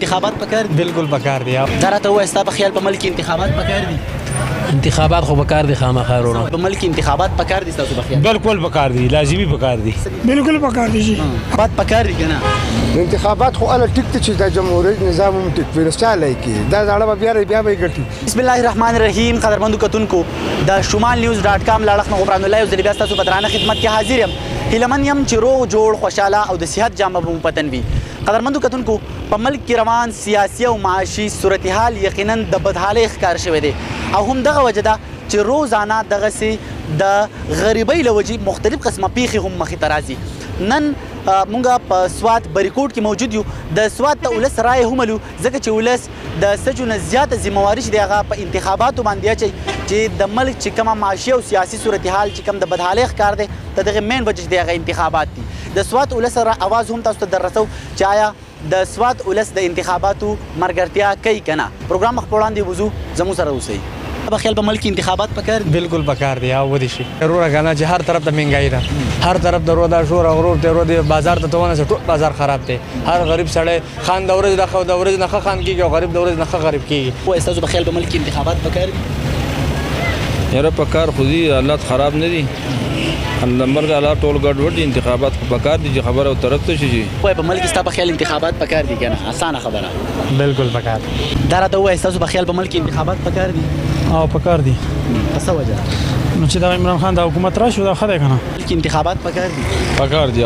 انتخابات پکار دي. بالکل پکار دي. دا راته وایه ستا په خیال په ملک کې انتخابات پکار دي؟ انتخابات خو پکار دي خامخا وروڼه. په ملک کې انتخابات پکار دي ستاسو په خیال؟ بالکل پکار دي، لازمي پکار دي. بالکل پکار دي جی. انتخابات پکار دي که نه؟ انتخابات خو اله ټیک ته چې د جمهوریت نظام هم ټیک وي، چاله کې دا زاړه بیا به ګټي. بسم الله الرحمن الرحیم. قدرمنو کتونکو د شمال نیوز ډاټ کام لاړخ نه غفران الله یو ځل بیا ستاسو په درانه خدمت کې حاضر یم. هیلمن یم چې روغ جوړ خوشاله او د صحت جامه به مو پتن وي. قدرمنو کتونکو په ملک کې روان سیاسي او معاشي صورتحال یقینا د بدحالۍ ښکار شوی دی او هم دغه وجه ده چې روزانه دغسې د غریبۍ له وجې مختلف قسمه پیښې هم مخې ته راځي. نن مونږ په سوات بریکوټ کې موجود یو. د سوات ته ولس رایې هم لرو ځکه چې ولس د سجو نه زیاته ذمهواري چې دی هغه په انتخاباتو باندې اچوي چې د ملک چې کومه معاشي او سیاسي صورتحال چې کوم د بدحالۍ ښکار دی د دغه مین وجه چې دی هغه انتخابات دي. د سوات ولس اواز هم تاسو ته در رسو چې آیا د سوات ولس د انتخاباتو ملګرتیا کوي که نه. پروګرام مخ په وړاندې وځو، زموږ سره اوسئ. په خیال په ملک کې انتخابات پکار دي؟ بالکل پکار دي او ودی شي ضروره کنه چې هر طرف ته مهنګای ده، هر طرف ته رودا شور او غرور ته رودي بازار ته توانه ټول بازار خراب دی. هر غریب سړی خان د ورځ د خو د ورځ نه خان کیږي او غریب د ورځ نه غریب کیږي. خو استاسو په خیال په ملک کې انتخابات پکار دي؟ یاره پکار خو دي، حالات خراب نه دي. مرګ حالات ټول ګډوډ دي. انتخابات خو پکار دي چې خبره او طرف ته شي. وای په ملک کې ستا په خیال انتخابات پکار دي که نه؟ اسانه خبره. بالکل پکار. دا راته وایه ستاسو په خیال په ملک کې انتخابات پکار دي؟ او پکار دي. په څه وجه؟ نو چې دا عمران خان د حکومت راشو دا خدای کنه. ملک کې انتخابات پکار دي؟ پکار دي.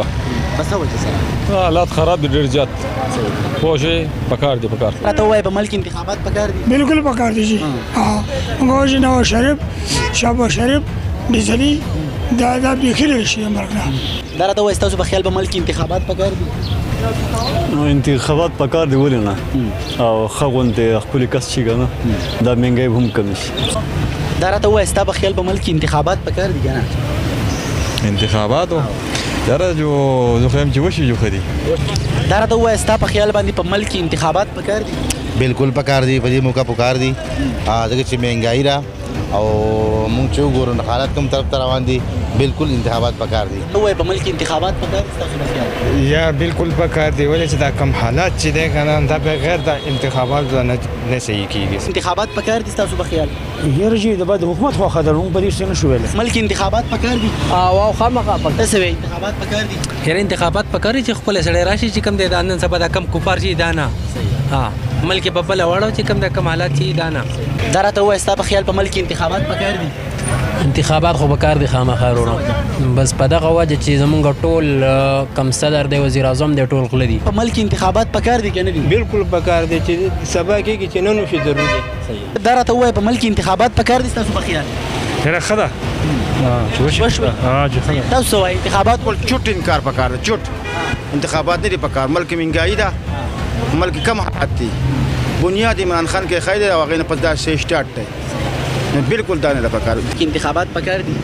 په څه وجه سره؟ حالات خراب دي ډېر زیات. پوه شئ پکار دي پکار. راته وایه په ملک کې انتخابات پکار دي؟ بالکل پکار دي جی. موږ نواز شریف، شهباز شریف، بزري دا بیخي شي مرګ. دا راته وایه ستاسو په خیال په ملک کې انتخابات پکار دي؟ نو انتخابات پکار دی ولې نه او خغونډه خپل کس شي کنه دا منګي هم کم شي. دا راته وایه ستا په خیال په ملک کې انتخابات پکار دي که نه؟ انتخاباتو یاره جو خیم چې وشي جو خدي. دا راته وایه ستا په خیال باندې په ملک کې انتخابات پکار دي؟ بالکل پکار دي. په دې موقع پکار دي ځکه چې مهنګایي را او مونږ چې وګورو حالات کوم طرف ته روان دي. بالکل انتخابات پکار دي. وایي په ملک کې انتخابات پکار دي ستاسو په خیال؟ یا بالکل پکار دی ولې چې دا کم حالات چې دی کنه دا بغیر د انتخاباتو نه صحیح کیږي. انتخابات پکار دي ستاسو په خیال؟ یاره جی د بعد حکومت خو خدای مونږ په دې څه نشو ویل. ملک انتخابات پکار دي؟ او خامخا پکار. څه وایي انتخابات پکار دي؟ هر انتخابات پکار چې خپل سړی راشي چې کم دی دا نن سبا دا کم کفار چې دانا ها ملک په بل وړو چې کم دا کم حالات چې دانا. دا راته وایه ستا په خیال په ملک انتخابات پکار دي؟ انتخابات خو پکار دي خامخا وروڼه. بس په دغه وجه چې زمونږ ټول کم صدر دی وزیر اعظم دی ټول غله دي. په ملک انتخابات پکار دي که نه دي؟ بالکل پکار دی چې سبا کېږي چې نن وشي ضروري دی. دا راته وایه په ملک انتخابات پکار دي ستاسو په خیال؟ یاره ښه ده وشوه. تاسو وایئ انتخابات چوټ انکار پکار دی. چوټ انتخابات نه دي پکار. ملک مهنګایي ده، ملک کم حالات دي. بنیاد عمران خان کې خیر او هغې نه پس دا سه سټارټ دی. بالکل دا نه پکار. انتخابات پکار دي؟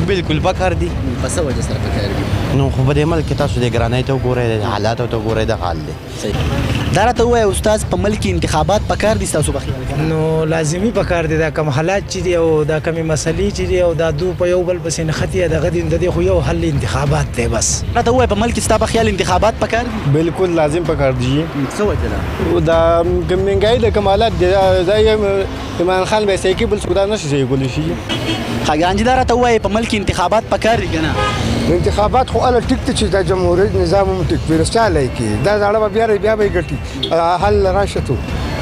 بالکل پکار دي. په څه وجه سره پکار دي؟ نو خو په دې ملک کې تاسو د ګرانۍ ته وګورئ، د حالاتو ته وګورئ، د حال دی. دا راته وایه استاد په ملک انتخابات پکار دي ستاسو په خیال؟ نو لازمي پکار دي. دا کم حالات چې دي او دا کمی مسلې چې دي او دا دو په یو بل پسې نښتي دغه دي د دې خو یو حل انتخابات دی بس. راته وایه په ملک ستا په خیال انتخابات پکار دي؟ بالکل لازم پکار دي. څه وجه ده؟ او دا مهنګایي د کمالات دي. عمران خان به صحیح کې بل څوک دا نشي صحیح کولی شي. خاګران جي دا راته وایه په ملک انتخابات پکار دي که نه؟ انتخابات خو اله ټیک ته چې د جمهوریت نظام هم ټیک وي، چاله کې دا زاړه بیا به ګټي حل راشه تو.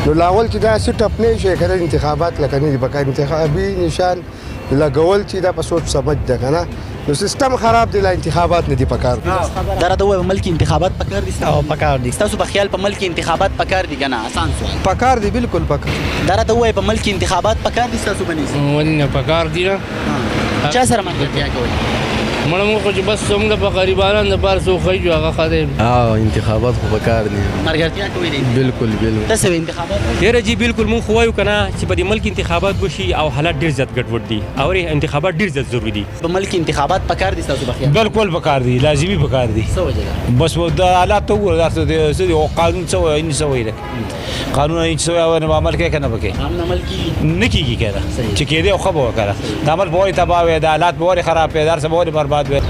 نو لاول چې دا سټ اپ نه شي کړه انتخابات لکه نه دي پکار. انتخابي نشان لګول چې دا په سوچ سمجھ ده کنه. نو سیستم خراب دی، لا انتخابات نه دي پکار. دا راته وایه په ملک انتخابات پکار دي؟ او پکار دي. ستاسو په خیال په ملک انتخابات پکار دي که نه؟ آسان سوال. پکار دي بالکل پکار. دا راته وایه په ملک انتخابات پکار دي ستاسو باندې؟ ولې نه پکار دي نه؟ چا سره ملګرتیا کوئ؟ مړه خو چې بس څومره په غریبانو د بار څو خیجو هغه خدای. انتخابات خو پکار دي. ملګرتیا کوئ دي؟ بالکل بالکل. تاسو انتخابات؟ یاره جی بالکل مونږ خو وایو که نه چې په دې ملک انتخابات وشي او حالات ډېر زیات ګډوډ دي او انتخابات ډېر زیات ضروري دي. په ملک انتخابات پکار دي ستاسو په خیال؟ بالکل پکار دي، لازمي پکار دي. څه وجه ده؟ بس د حالات ته وګورئ او قانون څه وایي نه څه وایي. قانون هیڅ څه وایي نه عمل کوي که نه پکې هم عمل کېږي نه کېږي که نه چې کېدی او ښه به وکړه. د عمل به ولې تباه وي، د حالات به ولې خراب وي، د هر څه به ولې برباد وي.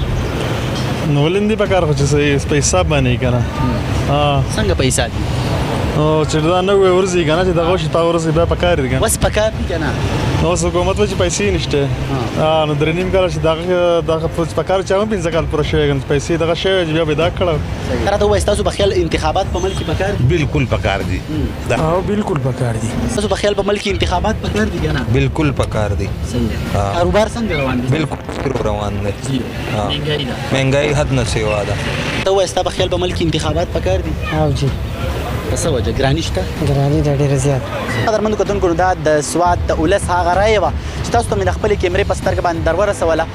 نو ولندې پکار خو چې په حساب باندې کنه. څنګه په حساب؟ او چې دا نو ورزي کنه چې دغه شي تا ورزي به پکار دي کنه وس پکار دي کنه نو حکومت و چې پیسې نشته نو درې نیم کال چې دغه پکار چاوم 15 کال پر شوی غن پیسې دغه شوی بیا به دا کړو راته وایي تاسو په خیال انتخابات په ملک کې پکار دي بالکل پکار دي او بالکل پکار دي تاسو په خیال په ملک کې انتخابات پکار دي کنه بالکل پکار دي کاروبار څنګه روان دي بالکل روان دي مهنګائی ده مهنګائی حد نه سیوا ده ته وایي تاسو په خیال په ملک کې انتخابات پکار دي او جی څه وجه ګرانی شته ګرانی د ډېر زیات قدرمنو کتونکو دا د سواد د اولس هغه رایه وه چې تاسو ته مې د خپلې کیمرې په سترګه باندې در ورسوله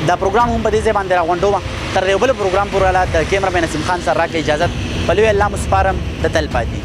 دا پروګرام هم په دې ځای باندې راغونډوم تر یو بل پروګرام پورې د کیمرامین نسیم خان سره راکړه اجازت په لوی الله مو سپارم د تل پاتې